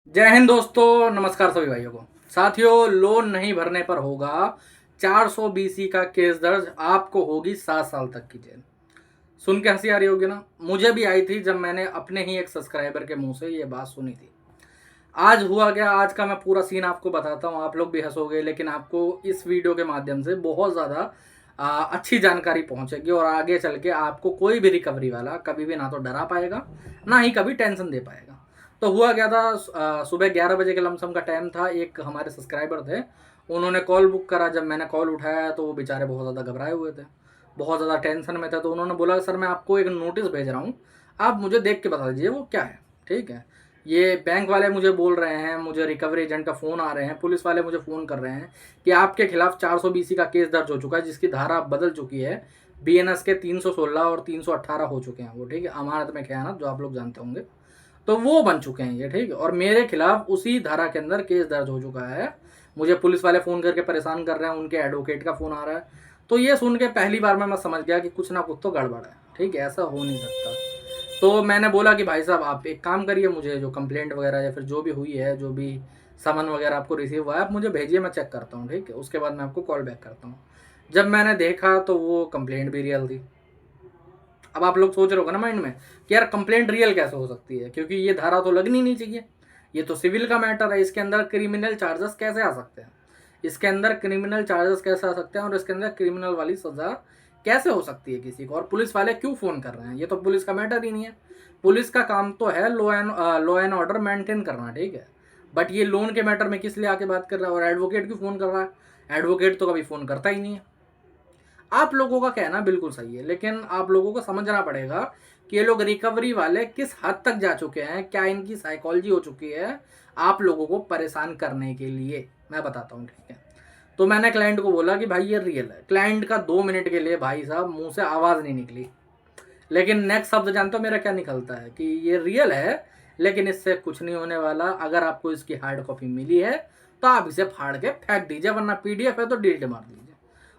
जय हिंद दोस्तों, नमस्कार सभी भाइयों को। साथियों, लोन नहीं भरने पर होगा 400 बीसी का केस दर्ज, आपको होगी 7 साल तक की जेल। सुन के हंसी आ रही होगी ना। मुझे भी आई थी जब मैंने अपने ही एक सब्सक्राइबर के मुंह से ये बात सुनी थी। आज हुआ क्या, आज का मैं पूरा सीन आपको बताता हूँ। आप लोग भी हंसोगे, लेकिन आपको इस वीडियो के माध्यम से बहुत ज़्यादा अच्छी जानकारी पहुंचेगी और आगे चल के आपको कोई भी रिकवरी वाला कभी भी ना तो डरा पाएगा, ना ही कभी टेंशन दे पाएगा। तो हुआ क्या था, सुबह 11 बजे के लमसम का टाइम था। एक हमारे सब्सक्राइबर थे, उन्होंने कॉल बुक करा। जब मैंने कॉल उठाया तो वो बेचारे बहुत ज़्यादा घबराए हुए थे, बहुत ज़्यादा टेंशन में थे। तो उन्होंने बोला, सर मैं आपको एक नोटिस भेज रहा हूँ, आप मुझे देख के बता दीजिए वो क्या है। ठीक है, ये बैंक वाले मुझे बोल रहे हैं, मुझे रिकवरी एजेंट का फ़ोन आ रहे हैं, पुलिस वाले मुझे फ़ोन कर रहे हैं कि आपके खिलाफ 400 बीसी का केस दर्ज हो चुका है, जिसकी धारा अब बदल चुकी है। बीएनएस के 316 और 318 हो चुके हैं वो। ठीक है, अमानत में ख़यानत, जो आप लोग जानते होंगे, तो वो बन चुके हैं ये। ठीक है, और मेरे खिलाफ उसी धारा के अंदर केस दर्ज हो चुका है। मुझे पुलिस वाले फ़ोन करके परेशान कर रहे हैं, उनके एडवोकेट का फ़ोन आ रहा है। तो ये सुन के पहली बार में मैं समझ गया कि कुछ ना कुछ तो गड़बड़ है। ठीक है, ऐसा हो नहीं सकता। तो मैंने बोला कि भाई साहब, आप एक काम करिए, मुझे जो कंप्लेंट वगैरह या फिर जो भी हुई है, जो भी समन वगैरह आपको रिसीव हुआ है, आप मुझे भेजिए, मैं चेक करता हूँ। ठीक है, उसके बाद मैं आपको कॉल बैक करता हूँ। जब मैंने देखा तो वो कंप्लेंट भी रियल थी। अब आप लोग सोच रहे होगा ना माइंड में कि यार कंप्लेंट रियल कैसे हो सकती है, क्योंकि ये धारा तो लगनी नहीं चाहिए, ये तो सिविल का मैटर है, इसके अंदर क्रिमिनल चार्जेस कैसे आ सकते हैं, इसके अंदर क्रिमिनल चार्जेस कैसे आ सकते हैं, और इसके अंदर क्रिमिनल वाली सज़ा कैसे हो सकती है किसी को, और पुलिस वाले क्यों फ़ोन कर रहे हैं। ये तो पुलिस का मैटर ही नहीं है। पुलिस का काम तो है लॉ एंड ऑर्डर मेंटेन करना। ठीक है, बट ये लोन के मैटर में किस लिए आके बात कर रहा है, और एडवोकेट क्यों फ़ोन कर रहा है। एडवोकेट तो कभी फ़ोन करता ही नहीं है। आप लोगों का कहना बिल्कुल सही है, लेकिन आप लोगों को समझना पड़ेगा कि ये लोग रिकवरी वाले किस हद तक जा चुके हैं, क्या इनकी साइकोलॉजी हो चुकी है आप लोगों को परेशान करने के लिए। मैं बताता हूँ। ठीक है, तो मैंने क्लाइंट को बोला कि भाई ये रियल है। क्लाइंट का 2 मिनट के लिए भाई साहब मुंह से आवाज़ नहीं निकली, लेकिन नेक्स्ट शब्द जानते हो मेरा क्या निकलता है कि ये रियल है, लेकिन इससे कुछ नहीं होने वाला। अगर आपको इसकी हार्ड कॉपी मिली है तो आप इसे फाड़ के फेंक दीजिए, वरना पीडीएफ है तो डिलीट मार दीजिए।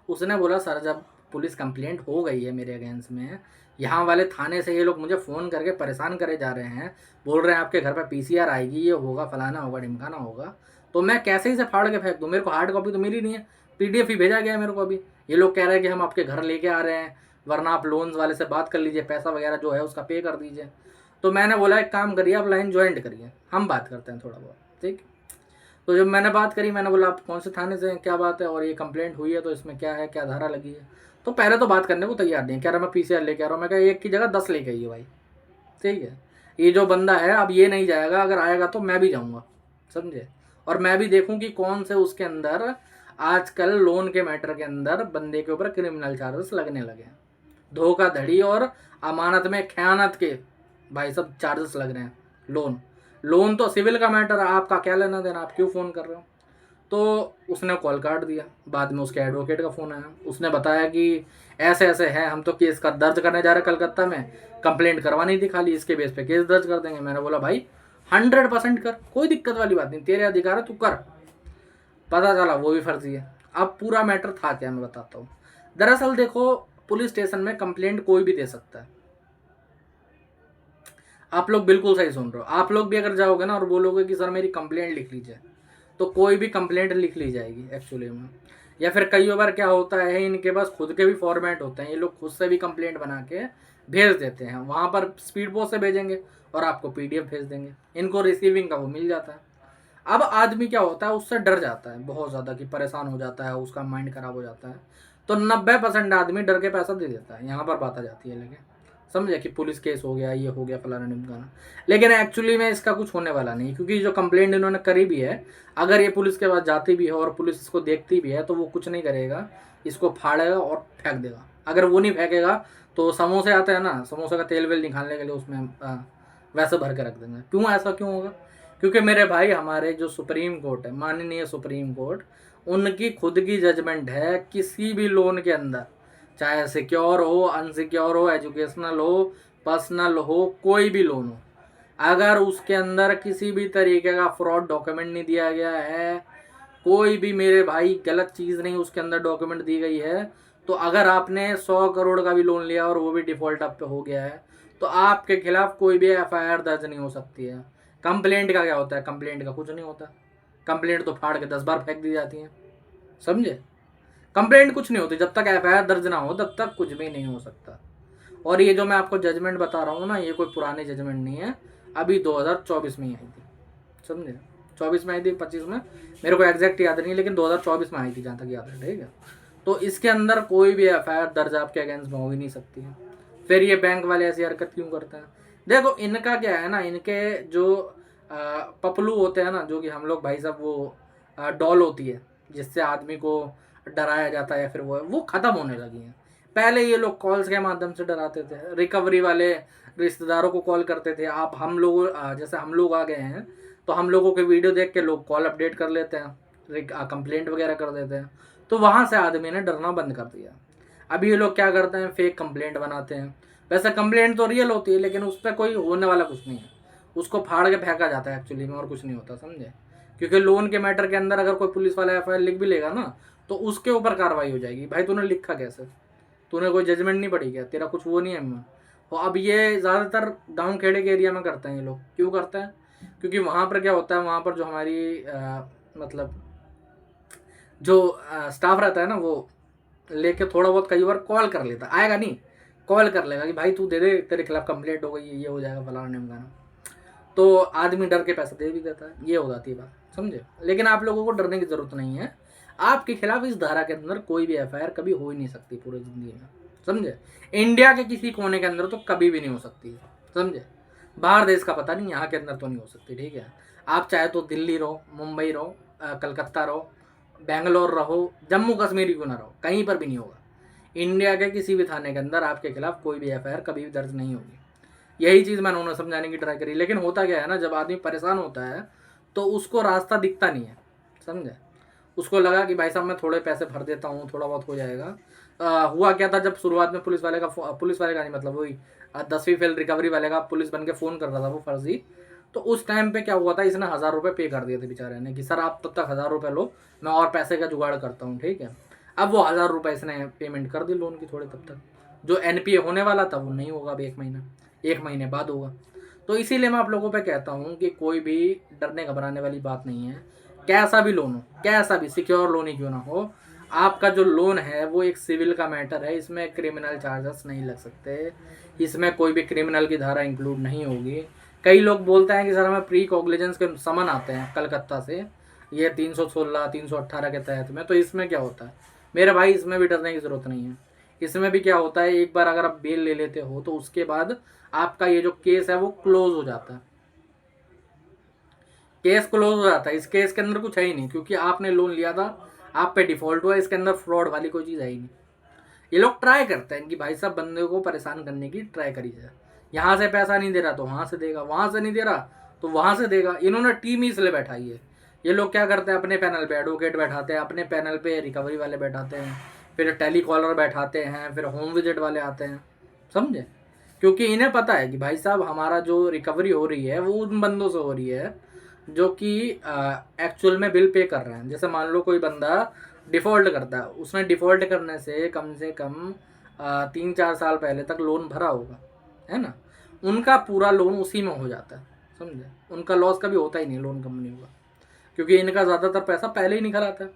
उसने बोला, सर जब पुलिस कंप्लेंट हो गई है मेरे अगेंस्ट में, यहाँ वाले थाने से ये लोग मुझे फ़ोन करके परेशान करे जा रहे हैं, बोल रहे हैं आपके घर पर पीसीआर आएगी, ये होगा, फलाना होगा, ढिमकाना होगा, तो मैं कैसे इसे फाड़ के फेंक दूँ। मेरे को हार्ड कॉपी तो मिली नहीं है, पीडीएफ ही भेजा गया है मेरे को अभी। ये लोग कह रहे हैं कि हम आपके घर लेके आ रहे हैं, वरना आप लोन्स वाले से बात कर लीजिए, पैसा वगैरह जो है उसका पे कर दीजिए। तो मैंने बोला, एक काम करिए, आप लाइन ज्वाइंट करिए, हम बात करते हैं थोड़ा बहुत। ठीक। तो जब मैंने बात करी, मैंने बोला आप कौन से थाने से हैं, क्या बात है, और ये कंप्लेंट हुई है तो इसमें क्या है, क्या धारा लगी है। तो पहले तो बात करने को तैयार नहीं, कह रहा मैं पीसीआर लेके आ रहा हूँ। मैं कहा एक की जगह 10 लेके आइए भाई। ठीक है, ये जो बंदा है अब ये नहीं जाएगा, अगर आएगा तो मैं भी जाऊँगा, समझे। और मैं भी देखूँ कि कौन से उसके अंदर आजकल लोन के मैटर के अंदर बंदे के ऊपर क्रिमिनल चार्जेस लगने लगे हैं। धोखाधड़ी और अमानत में खयानत के भाई सब चार्जेस लग रहे हैं। लोन लोन तो सिविल का मैटर है, आपका क्या लेना देना, आप क्यों फ़ोन कर रहे हो। तो उसने कॉल काट दिया। बाद में उसके एडवोकेट का फ़ोन आया, उसने बताया कि ऐसे ऐसे है, हम तो केस का दर्ज करने जा रहे कलकत्ता में, कंप्लेंट करवानी थी खाली, इसके बेस पे केस दर्ज कर देंगे। मैंने बोला भाई 100% कर, कोई दिक्कत वाली बात नहीं, तेरे अधिकार है, तू कर। पता चला वो भी फर्जी है। अब पूरा मैटर था क्या, मैं बताता हूँ। दरअसल देखो, पुलिस स्टेशन में कंप्लेंट कोई भी दे सकता है। आप लोग बिल्कुल सही सुन रहे हो। आप लोग भी अगर जाओगे ना और बोलोगे कि सर मेरी कंप्लेंट लिख लीजिए, तो कोई भी कंप्लेंट लिख ली जाएगी एक्चुअली में। या फिर कई बार क्या होता है, इनके पास खुद के भी फॉर्मेट होते हैं, ये लोग खुद से भी कंप्लेंट बना के भेज देते हैं। वहाँ पर स्पीड पोस्ट से भेजेंगे और आपको पीडीएफ भेज देंगे, इनको रिसीविंग का वो मिल जाता है। अब आदमी क्या होता है, उससे डर जाता है बहुत ज़्यादा, कि परेशान हो जाता है, उसका माइंड खराब हो जाता है। तो 90% आदमी डर के पैसा दे देता है। यहाँ पर बात आ जाती है, लेकिन समझे कि पुलिस केस हो गया, ये हो गया, फलाना ढिमकाना। लेकिन एक्चुअली में इसका कुछ होने वाला नहीं, क्योंकि जो कंप्लेंट इन्होंने करी भी है, अगर ये पुलिस के पास जाती भी है और पुलिस इसको देखती भी है, तो वो कुछ नहीं करेगा, इसको फाड़ेगा और फेंक देगा। अगर वो नहीं फेंकेगा तो समोसे आते हैं ना, समोसे का तेल वेल निकालने के लिए उसमें वैसे भर के रख देंगे। क्यों, ऐसा क्यों होगा? क्योंकि मेरे भाई, हमारे जो सुप्रीम कोर्ट है, माननीय सुप्रीम कोर्ट, उनकी खुद की जजमेंट है, किसी भी लोन के अंदर, चाहे सिक्योर हो, अनसिक्योर हो, एजुकेशनल हो, पर्सनल हो, कोई भी लोन हो, अगर उसके अंदर किसी भी तरीके का फ्रॉड डॉक्यूमेंट नहीं दिया गया है, कोई भी मेरे भाई गलत चीज़ नहीं उसके अंदर डॉक्यूमेंट दी गई है, तो अगर आपने 100 करोड़ का भी लोन लिया और वो भी डिफ़ॉल्ट आप पे हो गया है, तो आपके खिलाफ कोई भी एफआईआर दर्ज नहीं हो सकती है। कंप्लेंट का क्या होता है? कंप्लेंट का कुछ नहीं होता। कंप्लेंट तो फाड़ के 10 बार फेंक दी जाती है, समझे। कंप्लेंट कुछ नहीं होती, जब तक एफआईआर दर्ज ना हो तब तक कुछ भी नहीं हो सकता। और ये जो मैं आपको जजमेंट बता रहा हूँ ना, ये कोई पुरानी जजमेंट नहीं है, अभी 2024 में ही आई थी, समझे। 24 में आई थी, 25 में, मेरे को एग्जैक्ट याद नहीं, लेकिन 2024 में आई थी जहाँ तक याद है, ठीक है। तो इसके अंदर कोई भी एफआईआर दर्ज आपके अगेंस्ट में हो ही नहीं सकती है। फिर ये बैंक वाले ऐसी हरकत क्यों करते हैं? देखो इनका क्या है ना, इनके जो पपलू होते हैं ना, जो कि हम लोग भाई साहब वो डॉल होती है जिससे आदमी को डराया जाता है, या फिर वो ख़त्म होने लगी हैं। पहले ये लोग कॉल्स के माध्यम से डराते थे, रिकवरी वाले रिश्तेदारों को कॉल करते थे। आप हम लोग जैसे हम लोग आ गए हैं, तो हम लोगों के वीडियो देख के लोग कॉल अपडेट कर लेते हैं, कंप्लेंट वगैरह कर देते हैं। तो वहाँ से आदमी ने डरना बंद कर दिया। अभी ये लोग क्या करते हैं, फेक कंप्लेंट बनाते हैं। वैसे कंप्लेंट तो रियल होती है, लेकिन उस पर कोई होने वाला कुछ नहीं है, उसको फाड़ के फेंका जाता है एक्चुअली में, और कुछ नहीं होता, समझे। क्योंकि लोन के मैटर के अंदर अगर कोई पुलिस वाला एफआईआर लिख भी लेगा ना, तो उसके ऊपर कार्रवाई हो जाएगी। भाई तूने लिखा कैसे? तूने कोई जजमेंट नहीं पढ़ी क्या? तेरा कुछ वो नहीं है में। तो अब ये ज़्यादातर गांव खेड़े के एरिया में करते हैं ये लोग। क्यों करते हैं? क्योंकि वहाँ पर क्या होता है, वहाँ पर जो हमारी मतलब जो स्टाफ रहता है ना, वो लेके थोड़ा बहुत कई बार कॉल कर लेता, आएगा नहीं, कॉल कर लेगा कि भाई तू दे दे, तेरे खिलाफ कंप्लेंट हो गई है, ये हो जाएगा फलाना ढिमकाना। तो आदमी डर के पैसा दे भी देता है, ये हो जाती है बात, समझे। लेकिन आप लोगों को डरने की ज़रूरत नहीं है। आपके खिलाफ इस धारा के अंदर कोई भी एफआईआर कभी हो ही नहीं सकती पूरी ज़िंदगी में, समझे। इंडिया के किसी कोने के अंदर तो कभी भी नहीं हो सकती, समझे। बाहर देश का पता नहीं, यहाँ के अंदर तो नहीं हो सकती, ठीक है। आप चाहे तो दिल्ली रहो, मुंबई रहो, कलकत्ता रहो, बेंगलोर रहो, जम्मू कश्मीर क्यों ना रहो, कहीं पर भी नहीं होगा। इंडिया के किसी भी थाने के अंदर आपके खिलाफ कोई भी एफआईआर कभी भी दर्ज नहीं होगी। यही चीज़ मैंने उन्हें समझाने की ट्राई करी, लेकिन होता क्या है ना, जब आदमी परेशान होता है तो उसको रास्ता दिखता नहीं है, समझे। उसको लगा कि भाई साहब मैं थोड़े पैसे भर देता हूँ, थोड़ा बहुत हो जाएगा। हुआ क्या था, जब शुरुआत में पुलिस वाले का नहीं मतलब वही 10वीं फेल रिकवरी वाले का पुलिस बन के फ़ोन कर रहा था वो फर्जी। तो उस टाइम पे क्या हुआ था, इसने 1000 रुपये पे कर दिए थे बेचारे ने कि सर आप तब तक 1000 रुपये लो, मैं और पैसे का जुगाड़ करता हूँ, ठीक है। अब वो 1000 रुपये इसने पेमेंट कर दी लोन की थोड़े, तब तक जो एनपीए होने वाला था वो नहीं होगा, अब 1 महीने बाद होगा। तो इसीलिए मैं आप लोगों पे कहता हूँ कि कोई भी डरने घबराने वाली बात नहीं है। कैसा भी लोन हो, कैसा भी सिक्योर लोन ही क्यों ना हो, आपका जो लोन है वो एक सिविल का मैटर है, इसमें क्रिमिनल चार्जेस नहीं लग सकते, इसमें कोई भी क्रिमिनल की धारा इंक्लूड नहीं होगी। कई लोग बोलते हैं कि सर हमें प्री कॉग्निजेंस के समन आते हैं कलकत्ता से, ये 316 318 के तहत में, तो इसमें क्या होता है? मेरे भाई इसमें भी डरने की ज़रूरत नहीं है। इसमें भी क्या होता है, एक बार अगर आप बेल ले लेते हो तो उसके बाद आपका ये जो केस है वो क्लोज हो जाता है, केस क्लोज हो जाता है। इस केस के अंदर कुछ है ही नहीं, क्योंकि आपने लोन लिया था, आप पे डिफॉल्ट हुआ, इसके अंदर फ्रॉड वाली कोई चीज़ है ही नहीं। ये लोग ट्राई करते हैं कि भाई साहब बंदे को परेशान करने की ट्राई करी जाए, यहाँ से पैसा नहीं दे रहा तो वहाँ से देगा, वहाँ से नहीं दे रहा तो वहाँ से देगा। इन्होंने टीम ही इसलिए बैठाई है। ये लोग क्या करते हैं, अपने पैनल पे एडवोकेट बैठाते हैं, अपने पैनल पे रिकवरी वाले बैठाते हैं, फिर टेली कॉलर बैठाते हैं, फिर होम विजिट वाले आते हैं, समझे। क्योंकि इन्हें पता है कि भाई साहब हमारा जो रिकवरी हो रही है वो उन बंदों से हो रही है जो कि एक्चुअल में बिल पे कर रहे हैं। जैसे मान लो कोई बंदा डिफ़ॉल्ट करता है, उसने डिफ़ॉल्ट करने से कम 3-4 साल पहले तक लोन भरा होगा, है ना, उनका पूरा लोन उसी में हो जाता है, समझे। उनका लॉस कभी होता ही नहीं लोन कंपनी का, क्योंकि इनका ज़्यादातर पैसा पहले ही निकल आता है।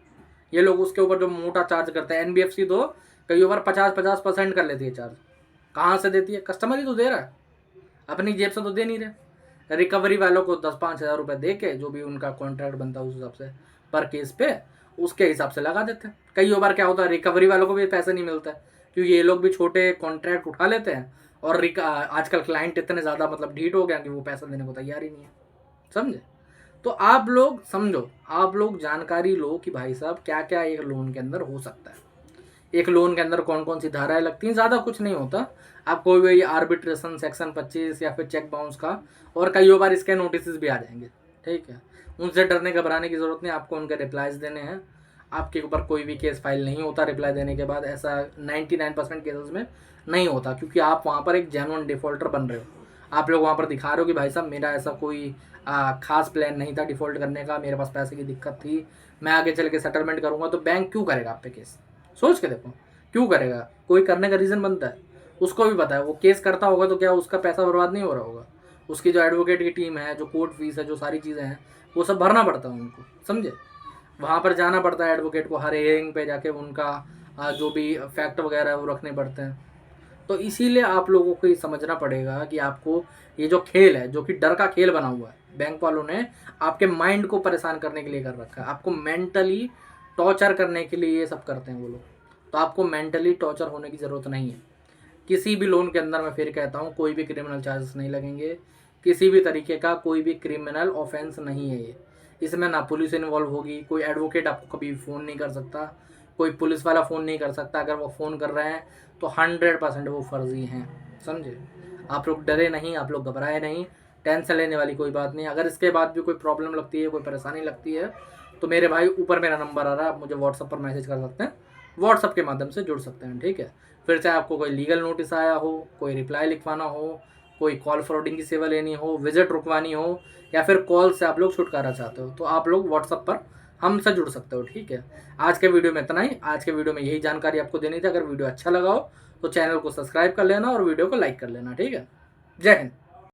ये लोग उसके ऊपर जो मोटा चार्ज करते हैं, एनबीएफसी तो कई बार 50-50% कर लेती है चार्ज। कहाँ से देती है? कस्टमर ही तो दे रहा है, अपनी जेब से तो दे नहीं रहे। रिकवरी वालों को 10-5 हज़ार रुपये दे के जो भी उनका कॉन्ट्रैक्ट बनता है उस हिसाब से पर केस पे उसके हिसाब से लगा देते हैं। कई बार क्या होता है, रिकवरी वालों को भी पैसे नहीं मिलता है, क्योंकि ये लोग भी छोटे कॉन्ट्रैक्ट उठा लेते हैं, और आजकल क्लाइंट इतने ज़्यादा मतलब ढीठ हो गया कि वो पैसा देने को तैयार ही नहीं है, समझे। तो आप लोग समझो, आप लोग जानकारी लो कि भाई साहब क्या क्या एक लोन के अंदर हो सकता है, एक लोन के अंदर कौन कौन सी धाराएं लगती हैं। ज़्यादा कुछ नहीं होता, आपको भी आर्बिट्रेशन सेक्शन 25 या फिर चेक बाउंस का, और कई बार इसके नोटिस भी आ जाएंगे, ठीक है। उनसे डरने घबराने की ज़रूरत नहीं, आपको उनके रिप्लाइज देने हैं। आपके ऊपर कोई भी केस फाइल नहीं होता रिप्लाई देने के बाद, ऐसा 99% केसेस में नहीं होता, क्योंकि आप वहाँ पर एक जेन्युइन डिफ़ॉल्टर बन रहे हो। आप लोग वहाँ पर दिखा रहे हो कि भाई साहब मेरा ऐसा कोई खास प्लान नहीं था डिफ़ॉल्ट करने का, मेरे पास पैसे की दिक्कत थी, मैं आगे चल के सेटलमेंट करूँगा। तो बैंक क्यों करेगा आप पे केस? सोच के देखो, क्यों करेगा? कोई करने का रीज़न बनता है, उसको भी पता है वो केस करता होगा तो क्या उसका पैसा बर्बाद नहीं हो रहा होगा? उसकी जो एडवोकेट की टीम है, जो कोर्ट फीस है, जो सारी चीज़ें हैं, वो सब भरना पड़ता है उनको, समझे। वहाँ पर जाना पड़ता है एडवोकेट को, हर हियरिंग पे जाके उनका जो भी फैक्ट वगैरह है वो रखने पड़ते हैं। तो इसीलिए आप लोगों को ये समझना पड़ेगा कि आपको ये जो खेल है, जो कि डर का खेल बना हुआ है, बैंक वालों ने आपके माइंड को परेशान करने के लिए कर रखा है, आपको मेंटली टॉर्चर करने के लिए ये सब करते हैं वो लोग। तो आपको मेंटली टॉर्चर होने की ज़रूरत नहीं है। किसी भी लोन के अंदर मैं फिर कहता हूँ कोई भी क्रिमिनल चार्जेस नहीं लगेंगे, किसी भी तरीके का कोई भी क्रिमिनल ऑफेंस नहीं है ये। इसमें ना पुलिस इन्वॉल्व होगी, कोई एडवोकेट आपको कभी फ़ोन नहीं कर सकता, कोई पुलिस वाला फ़ोन नहीं कर सकता। अगर वो फ़ोन कर रहे हैं तो 100% वो फर्जी हैं, समझे। आप लोग डरे नहीं, आप लोग घबराए नहीं, टेंशन लेने वाली कोई बात नहीं। अगर इसके बाद भी कोई प्रॉब्लम लगती है, कोई परेशानी लगती है, तो मेरे भाई ऊपर मेरा नंबर आ रहा है, आप मुझे व्हाट्सअप पर मैसेज कर सकते हैं, व्हाट्सअप के माध्यम से जुड़ सकते हैं, ठीक है। फिर चाहे आपको कोई लीगल नोटिस आया हो, कोई रिप्लाई लिखवाना हो, कोई कॉल फॉरवर्डिंग की सेवा लेनी हो, विजिट रुकवानी हो, या फिर कॉल से आप लोग छुटकारा चाहते हो, तो आप लोग व्हाट्सअप पर हमसे जुड़ सकते हो, ठीक है। आज के वीडियो में इतना ही। आज के वीडियो में यही जानकारी आपको देनी थी। अगर वीडियो अच्छा लगा हो तो चैनल को सब्सक्राइब कर लेना और वीडियो को लाइक कर लेना, ठीक है। जय हिंद।